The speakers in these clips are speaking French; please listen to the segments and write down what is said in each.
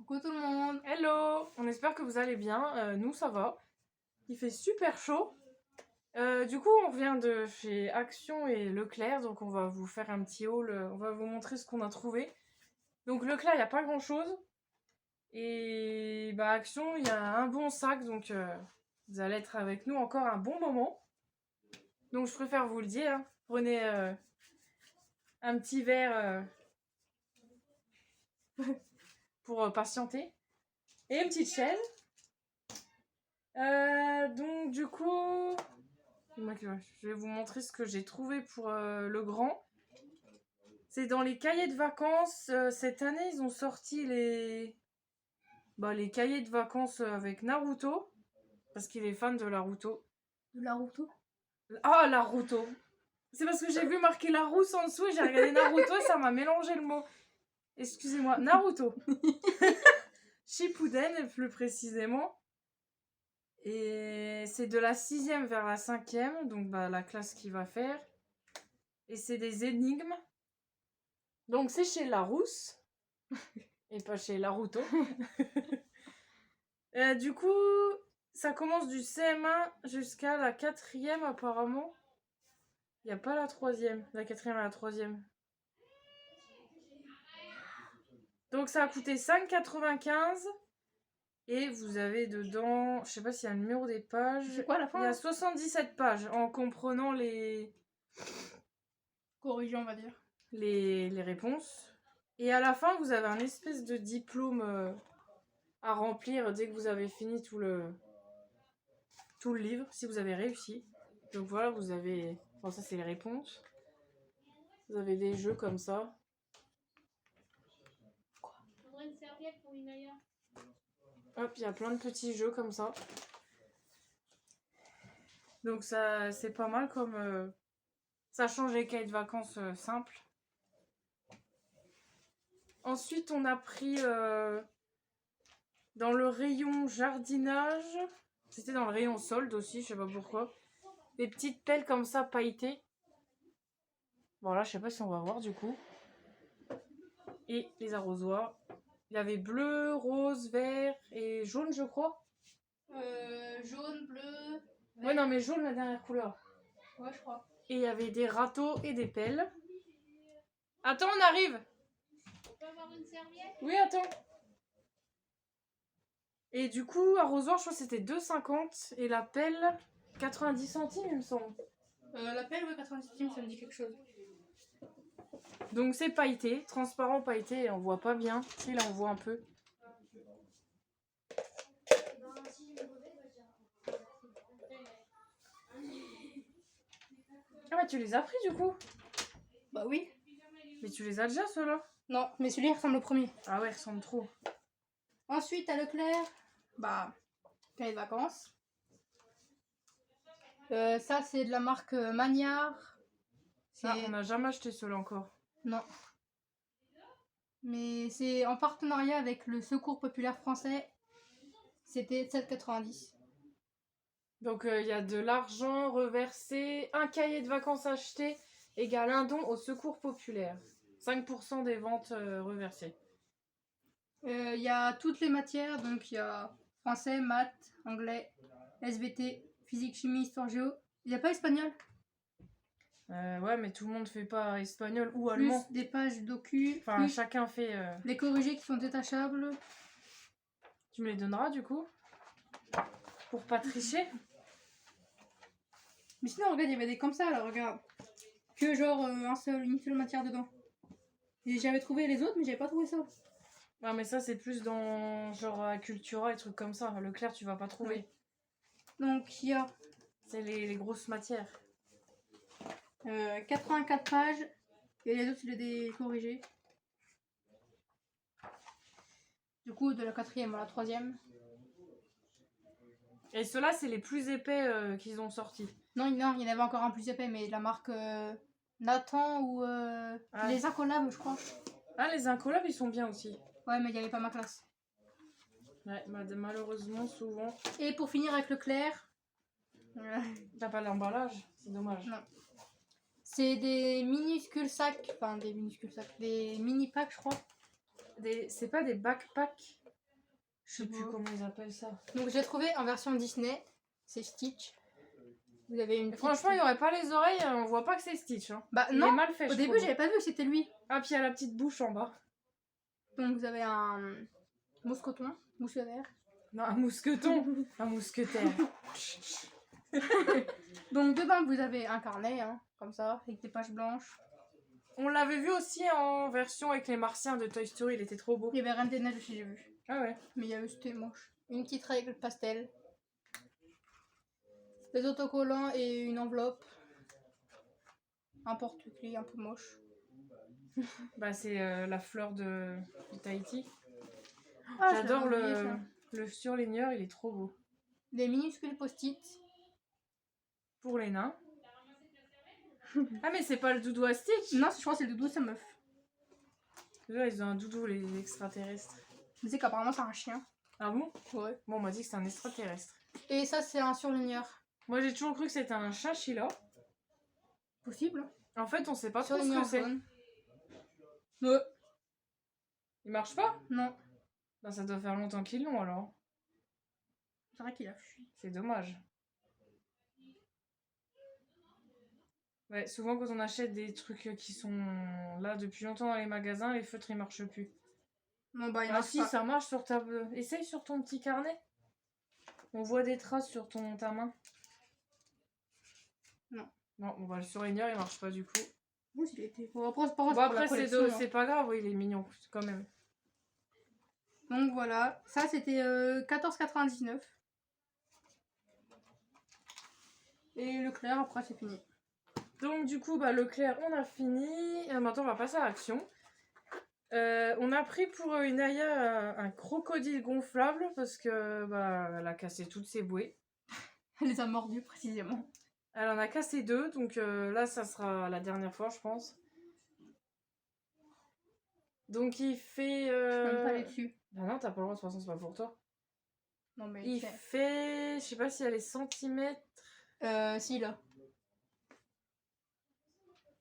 Coucou tout le monde. Hello, on espère que vous allez bien. Nous, ça va. Il fait super chaud. Du coup, on revient de chez Action et Leclerc, donc on va vous faire un petit haul. On va vous montrer ce qu'on a trouvé. Donc Leclerc, il n'y a pas grand-chose. Et bah Action, il y a un bon sac, donc vous allez être avec nous encore un bon moment. Donc je préfère vous le dire, hein. Prenez un petit verre pour patienter. Et une petite chaise. Donc du coup, je vais vous montrer ce que j'ai trouvé pour le grand. C'est dans les cahiers de vacances. Cette année, ils ont sorti les cahiers de vacances avec Naruto. Parce qu'il est fan de Naruto. De Naruto. Ah, Naruto! C'est parce que j'ai vu marquer Larousse en dessous et j'ai regardé Naruto et ça m'a mélangé le mot. Excusez-moi, Naruto. Shippuden, plus précisément. Et c'est de la 6e vers la 5e, donc la classe qu'il va faire. Et c'est des énigmes. Donc c'est chez Larousse. Et pas chez Naruto. Du coup, ça commence du CM1 jusqu'à la 4e apparemment. Il n'y a pas la 3e. La 4e et la 3e. Donc ça a coûté 5,95. Et vous avez dedans, je sais pas s'il y a le numéro des pages. C'est quoi la fin? Il y a 77 pages en comprenant les Corrigeant, on va dire. les réponses. Et à la fin, vous avez un espèce de diplôme à remplir dès que vous avez fini tout le livre, si vous avez réussi. Donc voilà, vous avez... Bon, ça, c'est les réponses. Vous avez des jeux comme ça. Quoi? Faudrait une serviette pour Inaya. Hop, il y a plein de petits jeux comme ça. Donc ça, c'est pas mal comme... Ça change les cahiers de vacances simples. Ensuite, on a pris dans le rayon jardinage. C'était dans le rayon solde aussi, je sais pas pourquoi. Des petites pelles comme ça, pailletées. Bon là, je sais pas si on va voir du coup. Et les arrosoirs. Il y avait bleu, rose, vert et jaune, je crois. Jaune, bleu. Vert. Ouais, non, mais jaune, la dernière couleur. Ouais, je crois. Et il y avait des râteaux et des pelles. Attends, on arrive! On peut avoir une serviette? Oui, attends. Et du coup, arrosoir, je crois que c'était 2,50. Et la pelle, 90 centimes, il me semble. La pelle, ouais, 90 centimes, ça me dit quelque chose. Donc c'est pailleté, transparent pailleté, on voit pas bien. Si, là on voit un peu. Ah bah tu les as pris du coup? Bah oui. Mais tu les as déjà ceux-là? Non, mais celui-là ressemble au premier. Ah ouais, ils ressemblent trop. Ensuite, à Leclerc, cahier de vacances. Ça, c'est de la marque Magnard. Ah, on n'a jamais acheté ceux-là encore. Non. Mais c'est en partenariat avec le Secours Populaire Français. C'était 7,90. Donc il y a de l'argent reversé, un cahier de vacances acheté égale un don au secours populaire. 5% des ventes reversées. Il y a toutes les matières, donc il y a français, maths, anglais, SVT, physique, chimie, histoire, géo. Il n'y a pas espagnol. Ouais, mais tout le monde fait pas espagnol ou Plus allemand. des pages docu. Enfin, plus chacun fait... les corrigés qui sont détachables. Tu me les donneras du coup? Pour pas tricher? Mais sinon, regarde, il y avait des comme ça, alors regarde. Que genre une seule matière dedans. Et j'avais trouvé les autres, mais j'avais pas trouvé ça. Non, mais ça, c'est plus dans genre Cultura et trucs comme ça. Leclerc, tu vas pas trouver. Ouais. Donc, il y a C'est les grosses matières. 84 pages. Et les autres, c'est des corrigés. Du coup, de la 4e à la 3e. Et ceux-là, c'est les plus épais qu'ils ont sortis. Non, il y en avait encore un plus épais, mais de la marque Nathan ou les Incollables, je crois. Ah, les incollables, ils sont bien aussi. Ouais, mais il n'y avait pas ma classe. Ouais, malheureusement, souvent. Et pour finir avec Leclerc. T'as pas l'emballage, c'est dommage. Non. C'est des minuscules sacs. Enfin, des minuscules sacs. Des mini packs, je crois. C'est pas des backpacks? Je sais plus comment ils appellent ça. Donc j'ai trouvé en version Disney, c'est Stitch. Vous avez une petite... Franchement, il aurait pas les oreilles, on voit pas que c'est Stitch. Hein. Bah Il non, est mal fait, au début j'avais pas vu que c'était lui. Ah, puis il y a la petite bouche en bas. Donc vous avez un mousqueton, mousquetaire. Non, un mousqueton. Un mousquetaire. Donc dedans vous avez un carnet, hein, comme ça, avec des pages blanches. On l'avait vu aussi en version avec les martiens de Toy Story, il était trop beau. Il y avait Reine des Neiges aussi, j'ai vu. Ah ouais. Mais il y avait, c'était moche. Une petite règle pastel. Des autocollants et une enveloppe. Un porte-clés un peu moche. Bah c'est la fleur de Tahiti. Ah, J'adore j'avais oublié ça. le surligneur, il est trop beau. Des minuscules post-it. Pour les nains. Ah mais c'est pas le doudou à Stitch. Non, je crois que c'est le doudou de sa meuf. Là ils ont un doudou les extraterrestres. Tu sais qu'apparemment c'est un chien. Ah bon? Ouais. Bon on m'a dit que c'est un extraterrestre. Et ça c'est un surligneur. Moi j'ai toujours cru que c'était un chinchilla. Possible. En fait on sait pas trop ce Surligneur que c'est. jaune. Ouais. Il marche pas? Non. Bah ça doit faire longtemps qu'ils l'ont alors. C'est vrai qu'il a fui. C'est dommage. Ouais, souvent quand on achète des trucs qui sont là depuis longtemps dans les magasins, les feutres ils marchent plus. Non bah il Ah marche si, pas. ça marche sur ta... Essaye sur ton petit carnet. On voit des traces sur ta main. Non. Non, bon bah le surligneur il marche pas du coup. Oui, il était. Bon, après, c'est pas grave, Bon pour la après collection, hein. c'est pas grave, oui, il est mignon quand même. Donc voilà, ça c'était 14,99. Et Leclerc, après c'est fini. Donc du coup, bah Leclerc, on a fini. Maintenant, on va passer à l'action. On a pris pour Inaya un crocodile gonflable parce que bah elle a cassé toutes ses bouées. Elle les a mordus précisément. Elle en a cassé 2, donc là, ça sera la dernière fois, je pense. Donc il fait... Je peux même pas aller dessus. Bah non, t'as pas le droit, de toute façon, c'est pas pour toi. Non mais Il fait... Je sais pas si elle est centimètres. si là.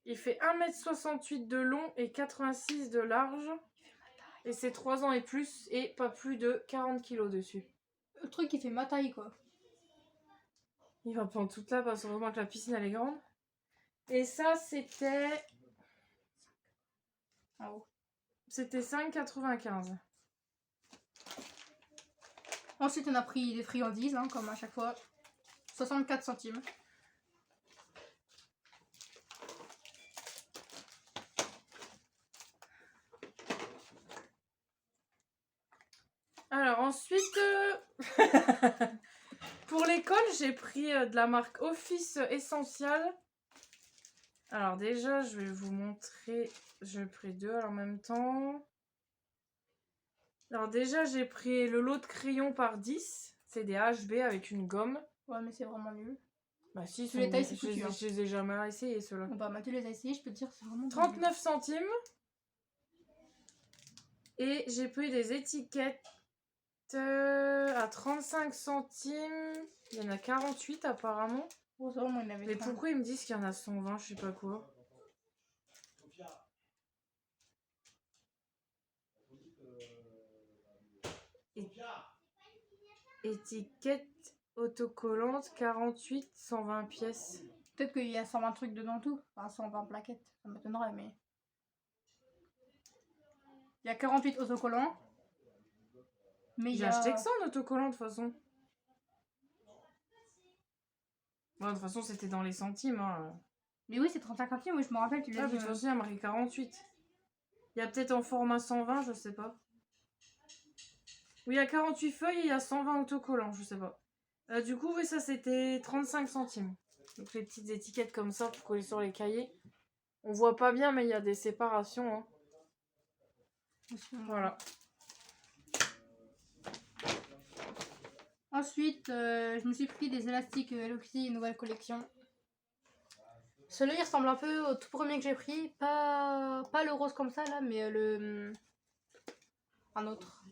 Il fait 1,68 m de long et 86 de large. Et c'est 3 ans et plus et pas plus de 40 kg dessus. Le truc qui fait ma taille quoi. Il va prendre toute là parce que vraiment que la piscine elle est grande. Et ça c'était... En haut. C'était 5,95. Ensuite on a pris des friandises, hein, comme à chaque fois. 64 centimes. Alors ensuite, pour l'école, j'ai pris de la marque Office Essential. Alors déjà, je vais vous montrer, j'ai pris 2 en même temps. Alors déjà, j'ai pris le lot de crayons par 10. C'est des HB avec une gomme. Ouais mais c'est vraiment nul. Bah si, Tu les tailles, c'est foutu, hein. je les ai jamais essayés ceux-là. Bon bah tu les as essayés, je peux te dire c'est vraiment 39 centimes. Et j'ai pris des étiquettes à 35 centimes. Il y en a 48 apparemment. Oh, ça, moi, il y en avait Mais 30. pourquoi ils me disent qu'il y en a 120, je sais pas quoi. Étiquette autocollante 48, 120 pièces. Peut-être qu'il y a 120 trucs dedans tout. Enfin 120 plaquettes. Ça m'étonnerait mais. Il y a 48 autocollants. Mais il y J'ai a... acheté que ça en autocollant de toute façon. Bon, de toute façon, c'était dans les centimes. Hein. Mais oui, c'est 35 centimes, oui, je me rappelle, tu l'as Ah, dit. mais de toute façon, il y a marqué 48. Il y a peut-être en format 120, je sais pas. Oui, il y a 48 feuilles et il y a 120 autocollants, je sais pas. Du coup, oui, ça c'était 35 centimes. Donc les petites étiquettes comme ça pour coller sur les cahiers. On voit pas bien, mais il y a des séparations. Hein. Voilà. Ensuite, je me suis pris des élastiques Hello Kitty, nouvelle collection. Celui-là, il ressemble un peu au tout premier que j'ai pris. Pas le rose comme ça, là, mais un autre.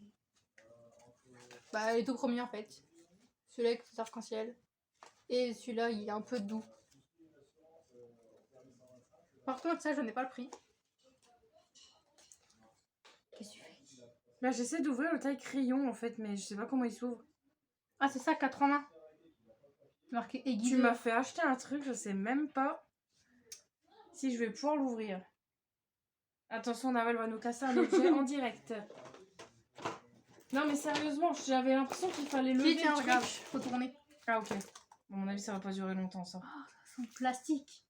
Bah, les tout premiers, en fait. Celui-là avec les arc-en-ciel. Et celui-là, il est un peu doux. Par contre, ça, je n'ai pas le prix. Qu'est-ce que tu fais? Là, j'essaie d'ouvrir le taille crayon en fait, mais je sais pas comment il s'ouvre. Ah, c'est ça, 4 en 1. Marqué Tu aiguiseur. m'as fait acheter un truc, je sais même pas si je vais pouvoir l'ouvrir. Attention, Navel va nous casser un objet en direct. Non mais sérieusement, j'avais l'impression qu'il fallait lever Tiens, le truc. regarde, faut tourner. Ah ok. Bon, à mon avis, ça va pas durer longtemps ça. Ah, ça sent plastique.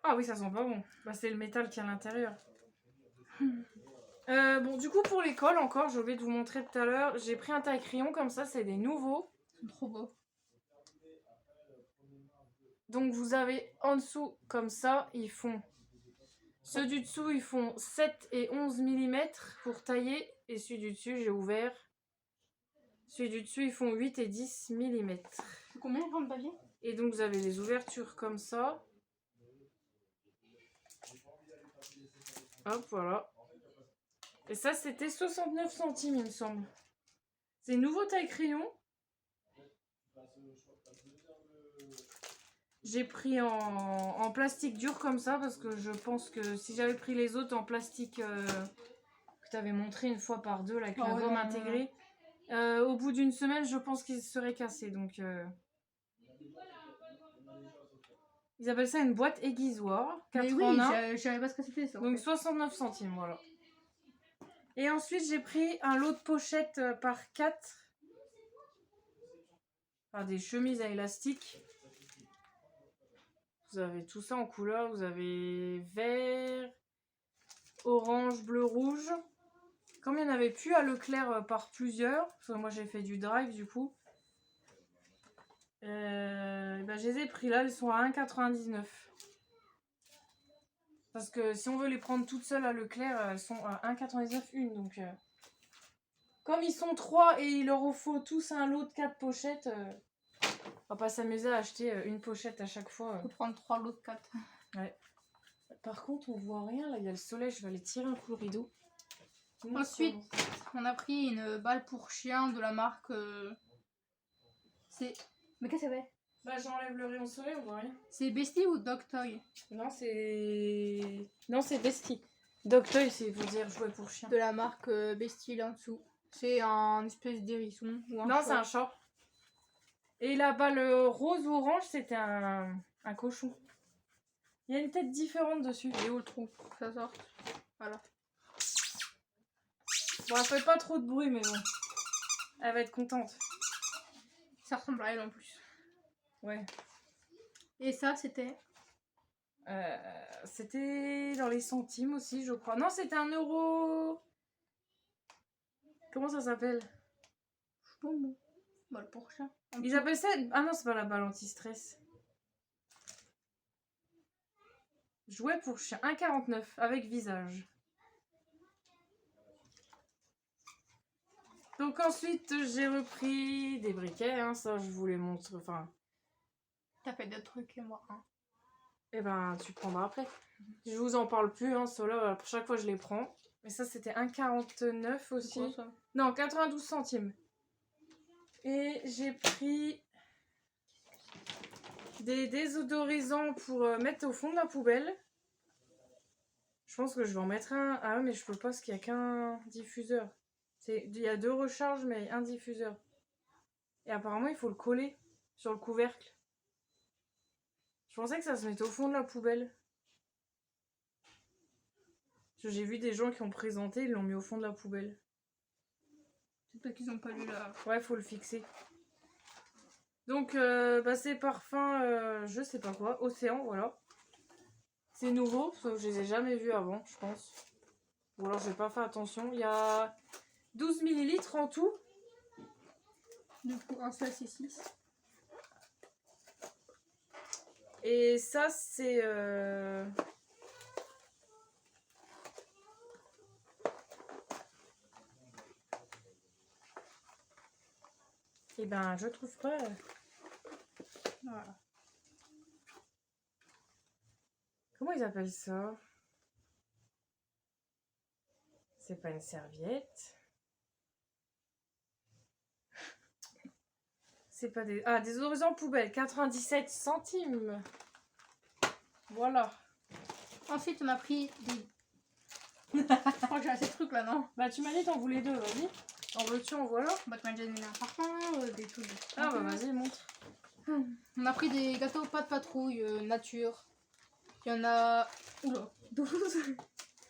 Ah oui, ça sent pas bon. Bah, c'est le métal qui est à l'intérieur. Bon, du coup, pour l'école, encore, j'ai oublié de vous montrer tout à l'heure, j'ai pris un taille-crayon comme ça, c'est des nouveaux. Ils sont trop beaux. Donc, vous avez en dessous, comme ça, ils font... Ceux du dessous, ils font 7 et 11 mm pour tailler. Et celui du dessus, j'ai ouvert. Celui du dessus, ils font 8 et 10 mm. C'est combien de grammes de papier? Et donc, vous avez les ouvertures comme ça. Hop, voilà. Et ça, c'était 69 centimes, il me semble. C'est nouveau taille-crayon. J'ai pris en plastique dur comme ça, parce que je pense que si j'avais pris les autres en plastique que tu avais montré une fois par deux, là, avec la gomme intégrée, au bout d'une semaine, je pense qu'ils seraient cassés. Donc, ils appellent ça une boîte aiguisoire. 4 Mais oui, en 1. je savais pas ce que c'était ça. Donc 69 centimes, voilà. Et ensuite, j'ai pris un lot de pochettes par 4. Enfin, des chemises à élastique. Vous avez tout ça en couleur. Vous avez vert, orange, bleu, rouge. Comme il n'y en avait plus à Leclerc par plusieurs, parce que moi j'ai fait du drive du coup, ben, je les ai pris là, elles sont à 1,99. Parce que si on veut les prendre toutes seules à Leclerc, elles sont à 1,99 une. Donc, comme ils sont 3 et il leur faut tous un lot de 4 pochettes, on va pas s'amuser à acheter une pochette à chaque fois. Faut prendre 3 lots de 4. Ouais. Par contre, on voit rien là, il y a le soleil, je vais aller tirer un coup le rideau. Ensuite, on a pris une balle pour chien de la marque. C'est. Mais qu'est-ce que c'est? Bah, j'enlève le rayon soleil, on voit rien. C'est Bestie ou Dog Toy? Non, c'est. Non, c'est Bestie. Dog Toy, c'est pour dire jouet pour chien. De la marque Bestie là en dessous. C'est un espèce d'hérisson ou un Non, chat. c'est un chat. Et la balle rose ou orange, c'était un cochon. Il y a une tête différente dessus. Et où le trou pour que ça sorte? Voilà. Bon, elle fait pas trop de bruit, mais bon. Elle va être contente. Ça ressemble à elle en plus. Ouais. Et ça, c'était. C'était dans les centimes aussi, je crois. Non, c'était 1 euro. Comment ça s'appelle? Je sais pas moi. Balle pour chien. Ils appellent ça... Ah non, c'est pas la balle anti-stress. Jouet pour chien. 1,49 avec visage. Donc ensuite, j'ai repris des briquets. Hein, ça, je vous les montre. Enfin... T'as fait d'autres trucs et moi. Hein. Eh ben, tu prendras après. Je vous en parle plus. Hein, ceux-là, pour chaque fois, je les prends. Mais ça, c'était 1,49 aussi. C'est quoi ça? Non, 92 centimes. Et j'ai pris des désodorisants pour mettre au fond de la poubelle. Je pense que je vais en mettre un. Ah ouais, mais je peux pas parce qu'il n'y a qu'un diffuseur. Il y a 2 recharges, mais un diffuseur. Et apparemment, il faut le coller sur le couvercle. Je pensais que ça se mettait au fond de la poubelle. Parce que j'ai vu des gens qui ont présenté, ils l'ont mis au fond de la poubelle. C'est peut-être qu'ils ont pas lu là. Ouais, faut le fixer. Donc, ces parfums, je sais pas quoi. Océan, voilà. C'est nouveau, parce que je les ai jamais vus avant, je pense. Ou alors, j'ai pas fait attention. Il y a 12 ml en tout. Du coup, un seul c'est 6. Et ça, c'est... Eh ben, je trouve pas... Voilà. Comment ils appellent ça? C'est pas une serviette. C'est pas des... Ah, des odorisants poubelle, 97 centimes. Voilà. Ensuite, on a pris Je crois que j'ai assez de trucs là, non? Bah tu m'as dit t'en voulais 2, vas-y. En veux-tu, en voilà. Batman Jane un parfum, des trucs. Ah bah vas-y, montre. On a pris des gâteaux pas de patrouille, nature. Il y en a. Oula, 12.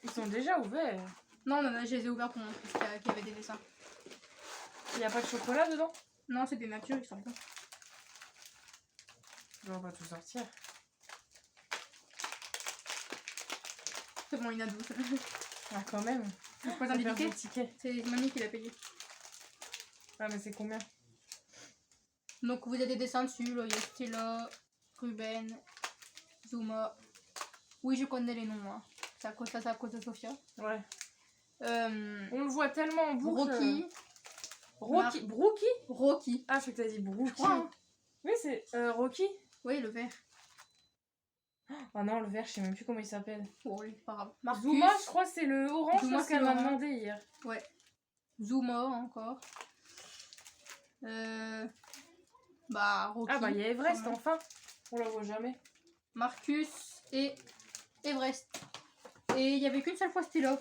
Ils sont déjà ouverts. Non, je les ai ouverts pour montrer qu'il y avait des dessins. Il y a pas de chocolat dedans? Non, c'est des natures, ils sont bons. On va pas tout sortir. C'est bon, il y en a 12. Ah quand même. Je peux Ça fait un t'indiquer. petit ticket. C'est mamie qui l'a payé. Ah mais c'est combien? Donc vous avez des dessins dessus, là. Il y a Stella, Ruben, Zuma. Oui, je connais les noms, hein. C'est à cause de Sophia. Ouais. On le voit tellement en boucle. Rocky. Brookie? Rocky. Ah, je crois que t'as dit Brookie. Je crois, hein. Oui, c'est Rocky. Oui, le vert. Ah non, le vert, je sais même plus comment il s'appelle. Oh, oui, pas grave. Marcus. Zuma, je crois que c'est le orange, Zuma, parce c'est qu'elle m'a l'orange. demandé hier. Ouais. Zuma encore. Bah, Rocky. Ah bah, il y a Everest, sûrement. enfin. On la voit jamais. Marcus et Everest. Et il y avait qu'une seule fois Stella.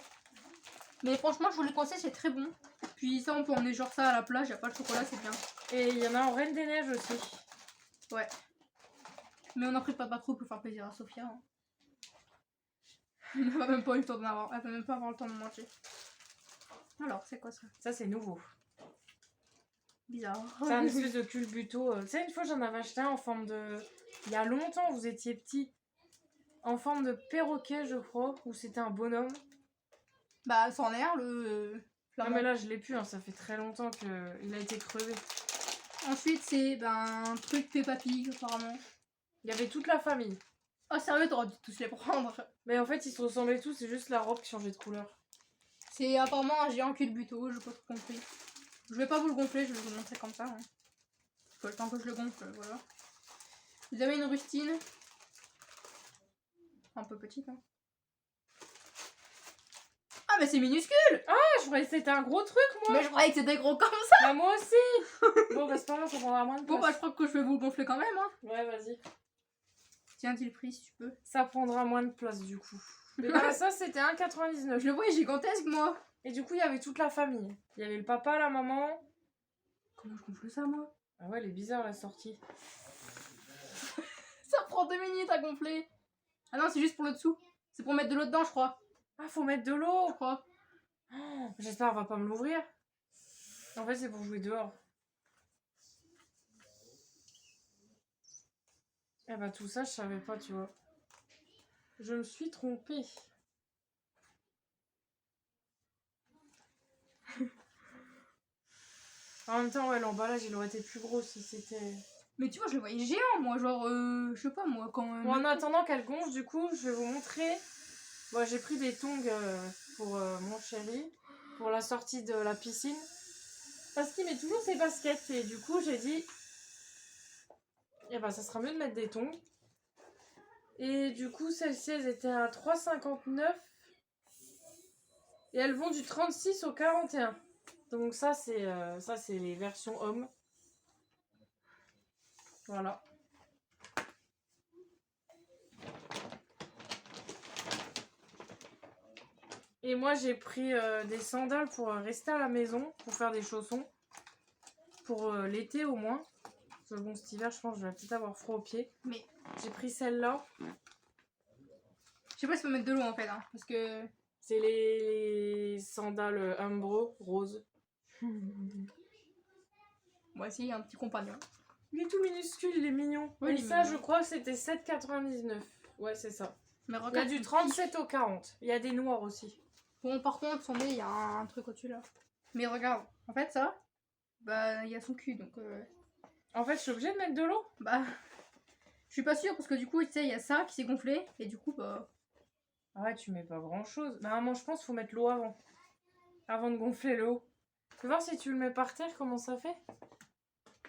Mais franchement, je vous le conseille, c'est très bon. Puis ça, on peut emmener genre ça à la plage, y a pas de chocolat, c'est bien. Et il y en a en Reine des Neiges aussi. Ouais. Mais on a pris pas trop pour faire plaisir à Sophia. Hein. Elle va même pas eu le temps d'en avoir. Elle va même pas avoir le temps de manger. Alors, c'est quoi ça? Ça, c'est nouveau. Bizarre. C'est un espèce de culbuto. Tu sais, une fois, j'en avais acheté un en forme de... Il y a longtemps, vous étiez petit. En forme de perroquet, je crois. Ou c'était un bonhomme. Bah, c'en est un, le... Non, flamand. mais là, je l'ai plus. Hein. Ça fait très longtemps qu'il a été crevé. Ensuite, c'est un truc Peppa Pig, apparemment. Il y avait toute la famille. Oh, sérieux, t'aurais dû tous les prendre. Mais en fait, ils se ressemblaient tous. C'est juste la robe qui changeait de couleur. C'est apparemment un géant culbuto, je pas trop compris. Je vais pas vous le gonfler, je vais vous le montrer comme ça. Hein. Faut le temps que je le gonfle, voilà. Vous avez une rustine. Un peu petite, hein. Ah, mais c'est minuscule! Ah, je croyais que c'était un gros truc, moi. Mais je croyais que c'était gros comme ça! Bah, moi aussi. Bon, bah, c'est pas grave, ça prendra moins de Bon, place. bah, je crois que je vais vous le gonfler quand même, hein. Ouais, vas-y. Tiens-t-il pris si tu peux. Ça prendra moins de place, du coup. Mais bah, ça, c'était 1,99. Je le vois gigantesque, moi. Et du coup, il y avait toute la famille. Il y avait le papa, la maman. Comment je gonfle ça, moi? Ah ouais, elle est bizarre, la sortie. Ça prend 2 minutes à gonfler. Ah non, c'est juste pour le dessous. C'est pour mettre de l'eau dedans, je crois. Ah, faut mettre de l'eau. Je crois. Oh, j'espère qu'on va pas me l'ouvrir. En fait, c'est pour jouer dehors. Eh bah, tout ça, je savais pas, tu vois. Je me suis trompée. En même temps, ouais, l'emballage, il aurait été plus gros si c'était... Mais tu vois, je le voyais géant, moi. Genre, je sais pas, moi, quand... Bon, en attendant qu'elle gonfle, du coup, je vais vous montrer. Bon, j'ai pris des tongs pour mon chéri, pour la sortie de la piscine. Parce qu'il met toujours ses baskets. Et du coup, j'ai dit... Eh ben, ça sera mieux de mettre des tongs. Et du coup, celles-ci, elles étaient à 3,59. Et elles vont du 36 au 41. Donc ça, c'est les versions hommes. Voilà. Et moi, j'ai pris des sandales pour rester à la maison, pour faire des chaussons. Pour l'été au moins. Parce que bon, cet hiver, je pense que je vais peut-être avoir froid aux pieds. Mais j'ai pris celle-là. je sais pas si faut mettre de l'eau en fait, hein, parce que... C'est les sandales Umbro rose. Voici un petit compagnon. Il est tout minuscule, il est mignon. Oui, Et il est ça, mignon. je crois que c'était 7,99. Ouais, c'est ça. Mais Il y a regarde, du 37 au 40. Il y a des noirs aussi. Bon, par contre, son nez, il y a un truc au-dessus là. Mais regarde, en fait, ça, bah, il y a son cul, donc... En fait, je suis obligée de mettre de l'eau. Bah, je suis pas sûre, parce que du coup, tu sais, il y a ça qui s'est gonflé, et du coup, bah... Ah ouais, tu mets pas grand-chose. Bah, moi, je pense qu'il faut mettre l'eau avant. Avant de gonfler l'eau. Tu veux voir si tu le mets par terre, comment ça fait?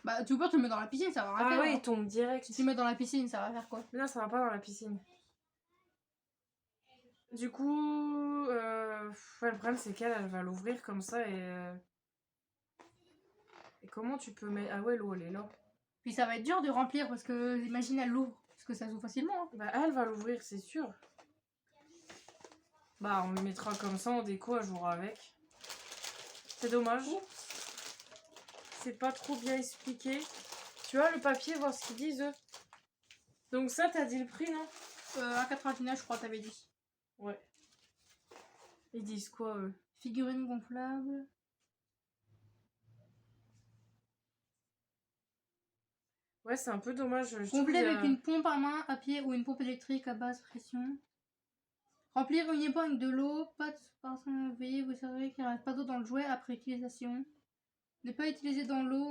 Bah, tu peux te le mettre dans la piscine, ça va rien Ah faire. ouais, hein. il tombe direct. Si tu le mets dans la piscine, ça va faire quoi? Mais là, ça va pas dans la piscine. Du coup, ouais, le problème, c'est qu'elle va l'ouvrir comme ça et... Et comment tu peux mettre... Ah ouais, l'eau, elle est là. Puis ça va être dur de remplir, parce que, imagine, elle l'ouvre, parce que ça s'ouvre facilement. Hein. Bah, elle va l'ouvrir, c'est sûr. Bah, on le mettra comme ça en déco à jouer avec. C'est dommage. C'est pas trop bien expliqué. Tu vois le papier, voir ce qu'ils disent eux. Donc ça, t'as dit le prix, non? 1,99 je crois t'avais dit. Ouais. Ils disent quoi eux? Figurine gonflable. Ouais, c'est un peu dommage. Complet avec une pompe à main, à pied ou une pompe électrique à basse pression. Remplir uniquement avec de l'eau, pas de séparation. Veillez, vous savez qu'il n'y reste pas d'eau dans le jouet après utilisation. Ne pas utiliser dans l'eau.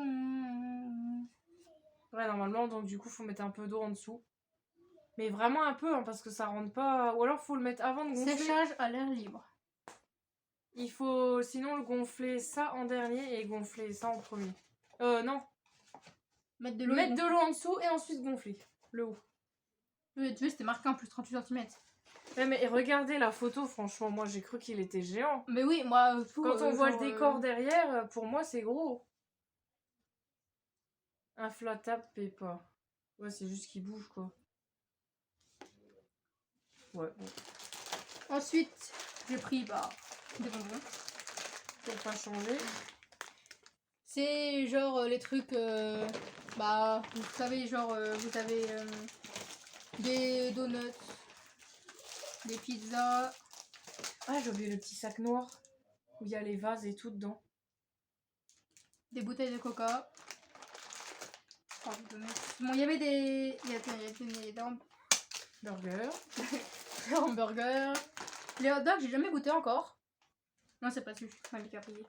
Ouais, normalement, donc du coup, faut mettre un peu d'eau en dessous. Mais vraiment un peu, hein, parce que ça rentre pas... Ou alors, faut le mettre avant de gonfler. Séchage à l'air libre. Il faut sinon le gonfler ça en dernier et gonfler ça en premier. Non. Mettre de l'eau. Mettre de l'eau en dessous et ensuite gonfler le haut. Oui, tu vois, c'était marqué en plus 38 cm. Ouais, mais regardez la photo, franchement, moi j'ai cru qu'il était géant. Mais oui, moi, quand on voit le décor derrière, pour moi c'est gros. Inflatable Peppa. Ouais, c'est juste qu'il bouge quoi. Ouais. Bon. Ensuite, j'ai pris des bonbons. Pour pas changer. C'est genre les trucs, vous savez, genre vous avez des donuts, des pizzas. Ah, j'ai oublié le petit sac noir où il y a les vases et tout dedans. Des bouteilles de coca. Bon, il y avait des... Il y avait des Burger. des hamburgers. Les hot dogs, j'ai jamais goûté encore. Non, c'est pas su. Enfin, les capriers.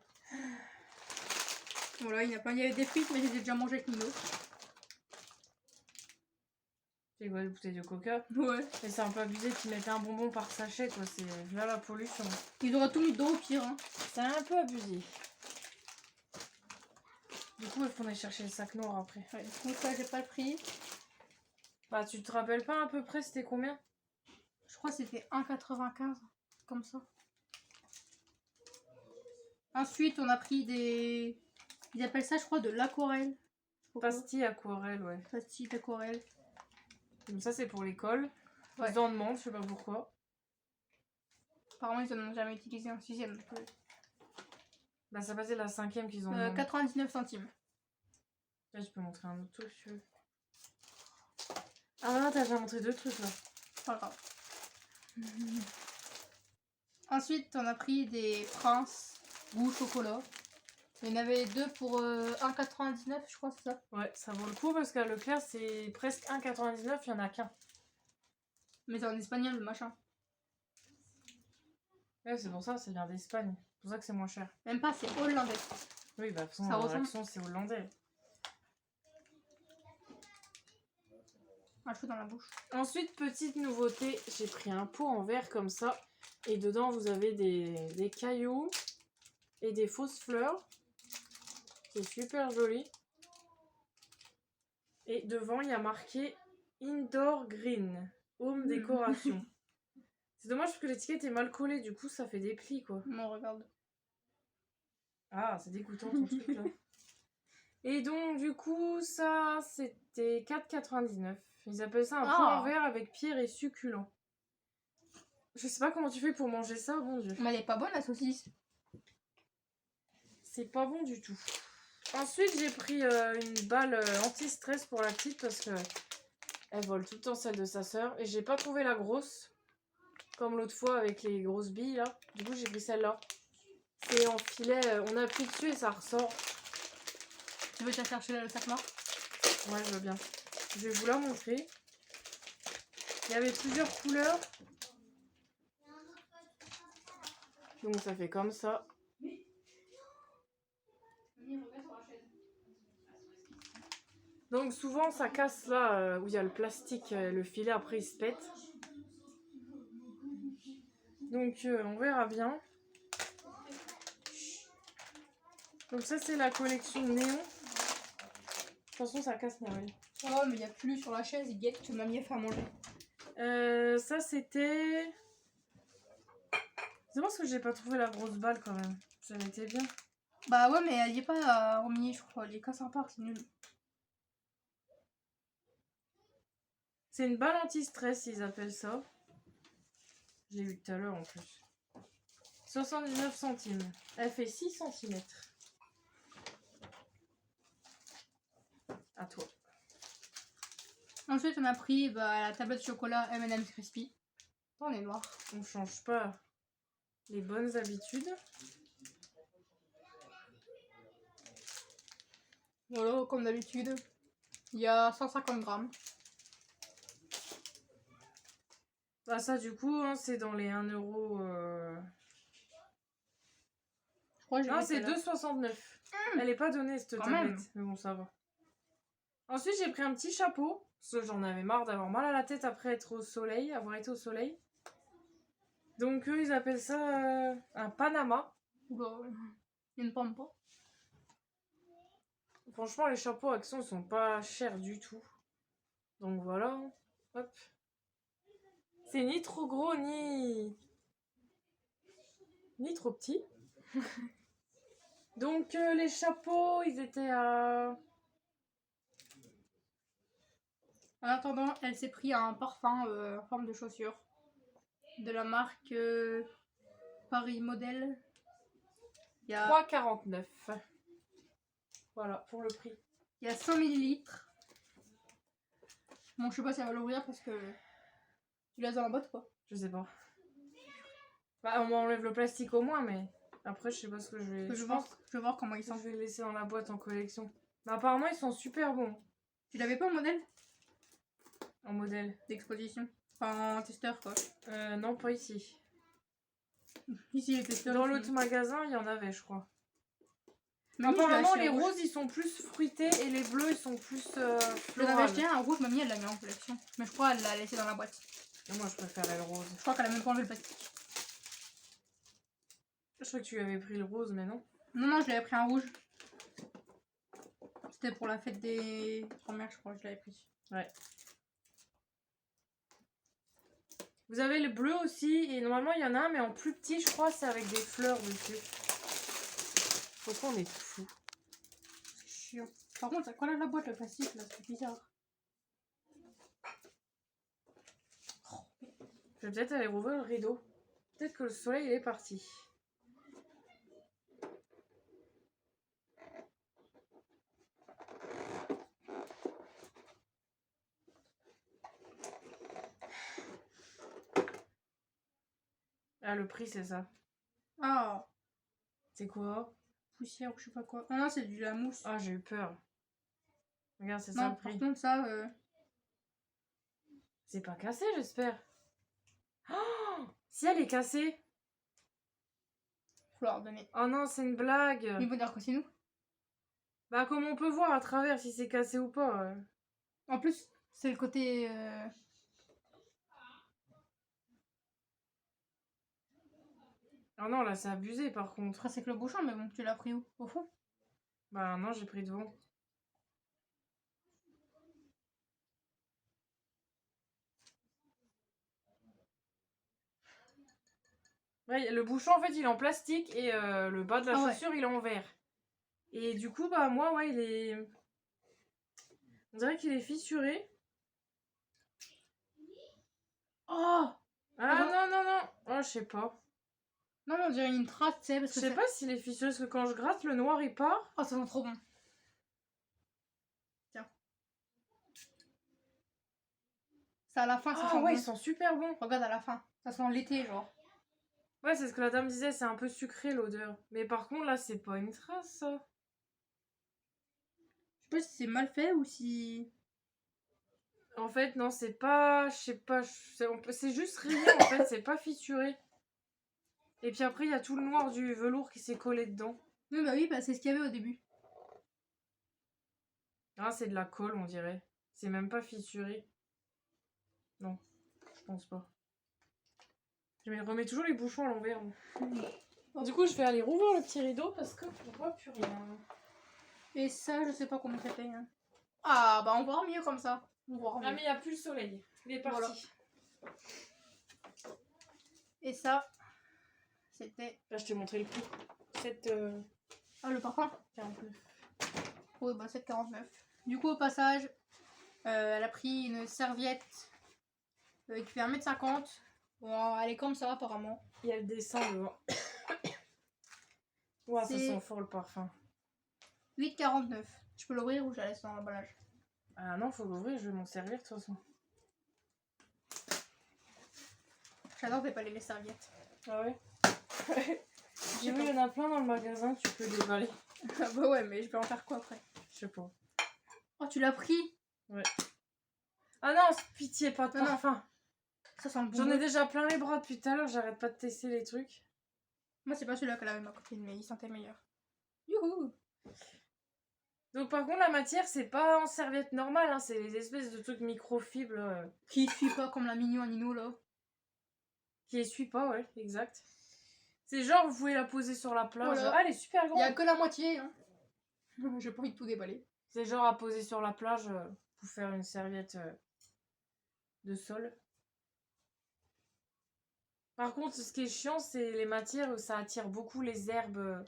Voilà, il y en a plein. Il y avait des frites, mais j'ai déjà mangé avec Nino. C'est quoi, les bouteilles de coca? Ouais. Mais c'est un peu abusé qu'ils mettaient un bonbon par sachet, quoi. C'est là la pollution. Ils auraient tout mis dedans au pire. Hein. C'est un peu abusé. Du coup, il faudrait chercher le sac noir après. Ouais, donc ça, j'ai pas le prix. Bah, tu te rappelles pas à peu près c'était combien? Je crois que c'était 1,95. Comme ça. Ensuite, on a pris des... Ils appellent ça, je crois, de l'aquarelle. Pastille aquarelle, ouais. Pastille d'aquarelle. Donc ça, c'est pour l'école. Ouais. Ils en demandent, je sais pas pourquoi. Apparemment, ils en ont jamais utilisé en 6ème. Bah, ça passait la 5ème qu'ils en demandent. 99 centimes. Là, je peux montrer un autre truc, si tu veux. Ah non, t'as déjà montré deux trucs, là. Pas grave. Ensuite, on a pris des Prince goût chocolat. Il y en avait deux pour 1,99, je crois, c'est ça. Ouais, ça vaut le coup parce qu'à Leclerc, c'est presque 1,99, il y en a qu'un. Mais c'est en espagnol, le machin. Ouais, c'est pour ça, ça vient d'Espagne. C'est pour ça que c'est moins cher. Même pas, c'est hollandais. Oui, bah, de toute façon, Ça la ressemble. réaction, c'est hollandais. Un cheveu dans la bouche. Ensuite, petite nouveauté, j'ai pris un pot en verre comme ça. Et dedans, vous avez des cailloux et des fausses fleurs. C'est super joli. Et devant, il y a marqué Indoor Green, Home Décoration. C'est dommage parce que l'étiquette est mal collée, du coup, ça fait des plis, quoi. Non, regarde. Ah, c'est dégoûtant ton truc, là. Et donc, du coup, ça, c'était 4,99. Ils appellent ça un pot en verre avec pierre et succulent. Je sais pas comment tu fais pour manger ça, bon Dieu. Mais elle est pas bonne, la saucisse. C'est pas bon du tout. Ensuite, j'ai pris une balle anti-stress pour la petite parce que elle vole tout le temps celle de sa sœur. Et j'ai pas trouvé la grosse. Comme l'autre fois avec les grosses billes, là. Du coup, j'ai pris celle-là. C'est en filet, on appuie dessus et ça ressort. Tu veux te chercher le sac noir? Ouais, je veux bien. Je vais vous la montrer. Il y avait plusieurs couleurs. Donc ça fait comme ça. Donc souvent ça casse là où il y a le plastique, le filet après il se pète. Donc on verra bien. Donc ça c'est la collection néon. Attention ça casse Noël. Oh mais il n'y a plus sur la chaise, il guette que mamie a fait à manger. Ça c'était... C'est parce que j'ai pas trouvé la grosse balle quand même. Ça m'était bien. Bah ouais mais elle y est pas remis je crois, elle est casse en part, c'est nul. C'est une balle anti-stress ils appellent ça. J'ai vu tout à l'heure en plus. 79 centimes. Elle fait 6 cm. À toi. Ensuite, on a pris la tablette de chocolat M&M's Crispy. On est noir. On change pas les bonnes habitudes. Voilà, comme d'habitude. Il y a 150 grammes. Bah ça du coup, hein, c'est dans les 1 euro. Je crois que j'ai Non, mis c'est celle-là. 2,69. Elle est pas donnée cette Quand tablette, même. mais bon, ça va. Ensuite, j'ai pris un petit chapeau, parce que j'en avais marre d'avoir mal à la tête après être au soleil, avoir été au soleil. Donc eux, ils appellent ça un Panama. Bah, il ne pompe pas. Franchement, les chapeaux Action sont pas chers du tout. Donc voilà, hop. C'est ni trop gros, ni trop petit. Donc les chapeaux, ils étaient à... En attendant, elle s'est pris un parfum en forme de chaussure. De la marque Paris Modèle. Il y a 3,49. Voilà, pour le prix. Il y a 100 millilitres. Bon, je sais pas si elle va l'ouvrir parce que tu l'as dans la boîte quoi. Je sais pas. Bah, on m'enlève le plastique au moins, mais après, je sais pas ce que je vais... Je vais voir comment ils Je sont. vais les laisser dans la boîte en collection. Mais apparemment, ils sont super bons. Tu l'avais pas en modèle En modèle. d'exposition? Enfin, en testeur quoi. Non, pas ici. Ici, les testeurs. Dans ils l'autre sont- magasin, il y en avait, je crois. Mamie, je l'ai Apparemment, acheté les en rouge. roses, ils sont plus fruités et les bleus, ils sont plus Je l'avais florales. acheté un rouge, mamie elle l'a mis en collection. Mais je crois qu'elle l'a laissé dans la boîte. Et moi, je préférais le rose. Je crois qu'elle a même pas enlevé le plastique. Je crois que tu avais pris le rose, mais non. Non, je l'avais pris un rouge. C'était pour la fête des grand-mères, je crois que je l'avais pris. Ouais. Vous avez le bleu aussi, et normalement, il y en a un, mais en plus petit, je crois, c'est avec des fleurs dessus. Pourquoi on est tout fou? C'est chiant. Par contre, ça colle à la boîte le plastique là, c'est bizarre. Je vais peut-être aller rouvrir le rideau. Peut-être que le soleil, il est parti. Ah, le prix, c'est ça. Ah, C'est quoi? poussière ou je sais pas quoi. Non, c'est de la mousse. Ah, j'ai eu peur. Regarde, c'est ça Non, le par prix. contre, ça, C'est pas cassé, j'espère. Oh, si elle est cassée. faut leur donner. Oh non, c'est une blague. Mais ils vont dire que c'est nous. Bah, comme on peut voir à travers si c'est cassé ou pas. En plus, c'est le côté. Ah non, là, c'est abusé par contre. Après, c'est que le bouchon, mais bon, tu l'as pris où? Au fond? Bah non, j'ai pris devant. Ouais, le bouchon, en fait, il est en plastique et le bas de la Ah ouais. chaussure, il est en verre. Et du coup, bah moi, ouais, il est... On dirait qu'il est fissuré. Oh! Ah non. non. Oh, je sais pas. Non, mais on dirait une trace, tu sais, parce Je que sais c'est- pas s'il est fissuré, parce que quand je gratte, le noir, il part. Oh, ça sent trop bon. Tiens. C'est à la fin, ça Ah sent ouais, bon. ils sont super bons. Regarde à la fin. Ça sent l'été, genre. Ouais, c'est ce que la dame disait, c'est un peu sucré l'odeur. Mais par contre, là, c'est pas une trace, ça. Je sais pas si c'est mal fait ou si. En fait, non, c'est pas... Je sais pas, c'est juste rayé, en fait, c'est pas fissuré. Et puis après, il y a tout le noir du velours qui s'est collé dedans. Oui, bah oui, bah c'est ce qu'il y avait au début. Ah, c'est de la colle, on dirait. C'est même pas fissuré. Non, je pense pas. Je remets toujours les bouchons à l'envers. moi. Du coup, je vais aller rouvrir le petit rideau parce que on voit plus rien. Et ça, je sais pas combien ça paye. Hein. Ah, bah on voit mieux comme ça. On voit Ah, mieux. mais il n'y a plus le soleil. Il est parti. Voilà. Et ça, c'était. Là, je t'ai montré le prix. 7, Ah, le parfum 49. Oui, bah 7,49. Du coup, au passage, elle a pris une serviette qui fait 1,50 m. Bon, elle est comme ça, apparemment. Il y a le dessin devant. Ouais, ça C'est- sent fort le parfum. 8,49. Je peux l'ouvrir ou je la laisse dans l'emballage? Ah non, faut l'ouvrir, je vais m'en servir de toute façon. J'adore déballer les serviettes. Ah ouais. J'ai vu, il y en a plein dans le magasin, tu peux déballer. Ah bah ouais, mais je vais en faire quoi après? Je sais pas. Oh, tu l'as pris? Ah non, pitié, pas de Non, non. parfum. Ça sent le J'en ai bonbon. déjà plein les bras depuis tout à l'heure, j'arrête pas de tester les trucs. Moi, c'est pas celui-là qu'elle avait ma copine, mais il sentait meilleur. Youhou! Donc par contre, la matière, c'est pas en serviette normale, hein, c'est les espèces de trucs microfibres Qui suit pas comme la mignon Nino là. qui essuient pas, ouais, exact. C'est genre, vous pouvez la poser sur la plage. Voilà. Ah, elle est super Il y a grande. que la moitié, hein. J'ai pas envie de tout déballer. C'est genre à poser sur la plage pour faire une serviette de sol. Par contre, ce qui est chiant, c'est les matières où ça attire beaucoup les herbes.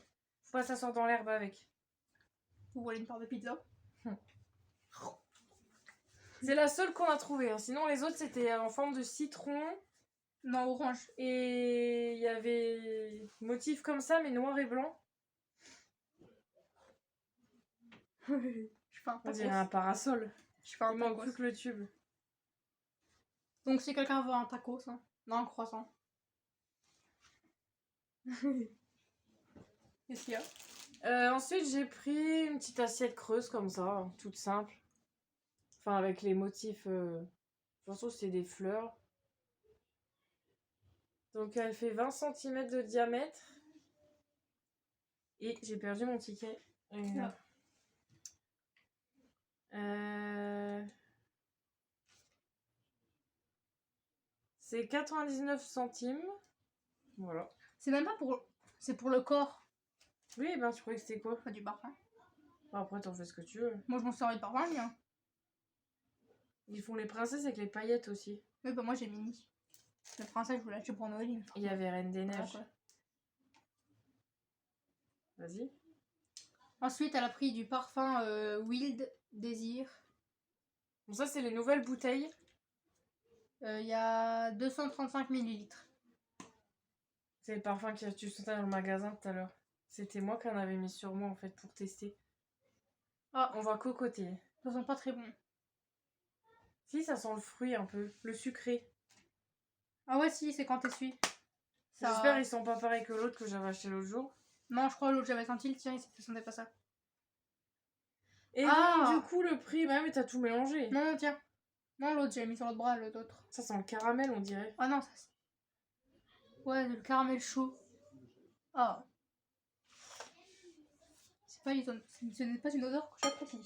Faut pas s'asseoir dans l'herbe avec. Vous voulez une part de pizza? C'est la seule qu'on a trouvée. Hein. Sinon, les autres, c'était en forme de citron. Non, orange. Et il y avait motif comme ça, mais noir et blanc. Je fais un On tacos. dirait un parasol. Je fais un Il manque tacos. plus que le tube. Donc si quelqu'un veut un tacos, hein. Non, un croissant. Qu'est-ce qu'il y a? Ensuite, j'ai pris une petite assiette creuse comme ça, hein, toute simple. Enfin, avec les motifs. De toute façon, c'est des fleurs. Donc, elle fait 20 cm de diamètre. Et j'ai perdu mon ticket. Là. C'est 99 centimes. Voilà. C'est même pas pour... C'est pour le corps. Oui, ben tu croyais que c'était quoi? Pas du parfum. Bon, après, t'en fais ce que tu veux. Moi, je m'en sers de parfum, bien. Ils font les princesses avec les paillettes aussi. Oui, bah moi, j'ai Mini. Le princesse, je voulais l'acheter pour Noël. Il y avait Reine des Voilà, Neiges. quoi. Vas-y. Ensuite, elle a pris du parfum Wild Desire. Bon, ça, c'est les nouvelles bouteilles. Il y a 235 millilitres. C'est le parfum que tu sentais dans le magasin tout à l'heure. C'était moi qui en avais mis sur moi, en fait, pour tester. Ah, On va cocoter. ça sent pas très bon. Si, ça sent le fruit un peu. Le sucré. Ah ouais, si, c'est quand t'essuies. Ça... J'espère qu'ils sont pas pareils que l'autre que j'avais acheté l'autre jour. Non, je crois l'autre, j'avais senti le tien, ça sentait pas ça. Et Ah donc, du coup, le prix... Bah, mais t'as tout mélangé. Non, non, tiens. Non, l'autre, j'ai mis sur l'autre bras, l'autre. Ça sent le caramel, on dirait. Ah non, ça... Ouais, le caramel chaud. Ah. C'est pas ce n'est pas une odeur que j'apprécie.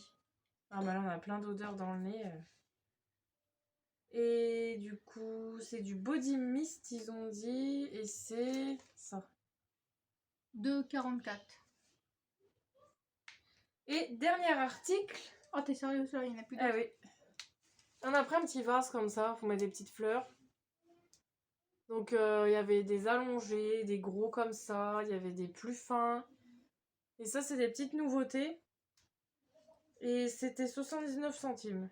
Ah, bah là, on a plein d'odeurs dans le nez. Et du coup, c'est du body mist, ils ont dit. Et c'est ça. 2,44. Et dernier article. Oh, t'es sérieux, ça, il n'y en a plus Ah oui. On a pris un petit vase comme ça pour mettre des petites fleurs. Donc il y avait des allongés, des gros comme ça, il y avait des plus fins. Et ça, c'est des petites nouveautés. Et c'était 79 centimes.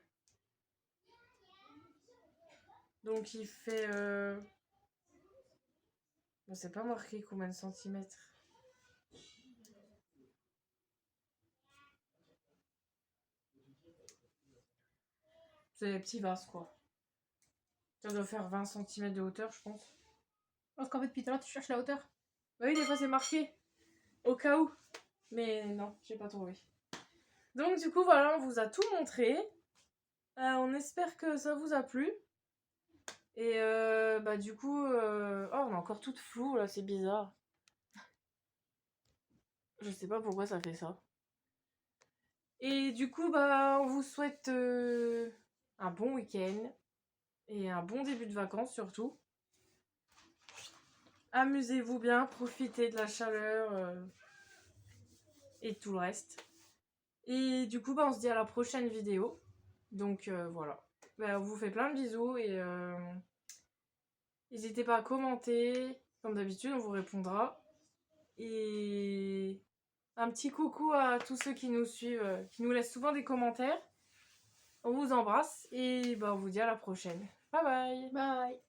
Donc il fait... Bon, c'est pas marqué combien de centimètres. C'est des petits vases, quoi. Ça doit faire 20 cm de hauteur, je pense. Parce qu'en fait, depuis tout à l'heure, tu cherches la hauteur. Bah oui, des fois, c'est marqué. Au cas où. Mais non, j'ai pas trouvé. Donc, du coup, voilà, on vous a tout montré. On espère que ça vous a plu. Et bah du coup... Oh, on est encore toute floue, là, c'est bizarre. Je sais pas pourquoi ça fait ça. Et du coup, bah, on vous souhaite un bon week-end. Et un bon début de vacances, surtout. Amusez-vous bien, profitez de la chaleur et tout le reste. Et du coup, bah, on se dit à la prochaine vidéo. Donc voilà. Bah, on vous fait plein de bisous et n'hésitez pas à commenter. Comme d'habitude, on vous répondra. Et un petit coucou à tous ceux qui nous suivent, qui nous laissent souvent des commentaires. On vous embrasse et bah, on vous dit à la prochaine. Bye bye. Bye.